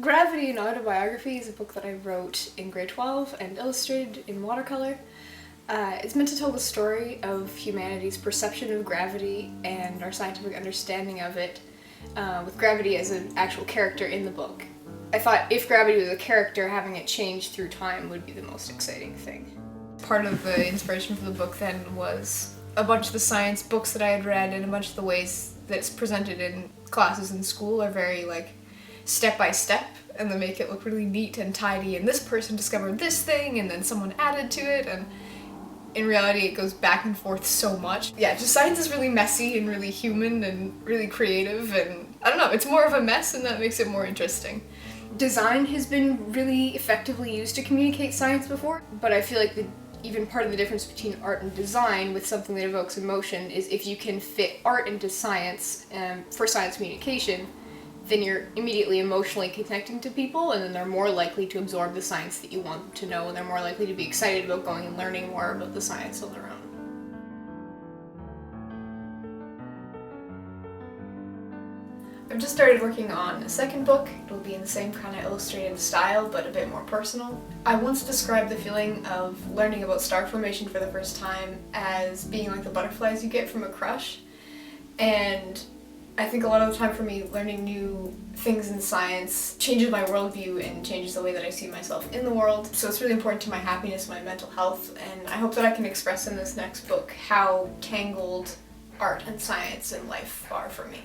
Gravity and Autobiography is a book that I wrote in grade 12 and illustrated in watercolour. It's meant to tell the story of humanity's perception of gravity and our scientific understanding of it, with gravity as an actual character in the book. I thought if gravity was a character, having it change through time would be the most exciting thing. Part of the inspiration for the book then was a bunch of the science books that I had read, and a bunch of the ways that it's presented in classes in school are very step by step, and they make it look really neat and tidy, and this person discovered this thing and then someone added to it, and in reality it goes back and forth so much. Yeah, just science is really messy and really human and really creative, and I don't know, it's more of a mess, and that makes it more interesting. Design has been really effectively used to communicate science before, but I feel like even part of the difference between art and design with something that evokes emotion is if you can fit art into science for science communication, then you're immediately emotionally connecting to people, and then they're more likely to absorb the science that you want them to know, and they're more likely to be excited about going and learning more about the science on their own. I've just started working on a second book. It'll be in the same kind of illustrated style, but a bit more personal. I once described the feeling of learning about star formation for the first time as being like the butterflies you get from a crush, and I think a lot of the time for me, learning new things in science changes my worldview and changes the way that I see myself in the world. So it's really important to my happiness, my mental health, and I hope that I can express in this next book how tangled art and science and life are for me.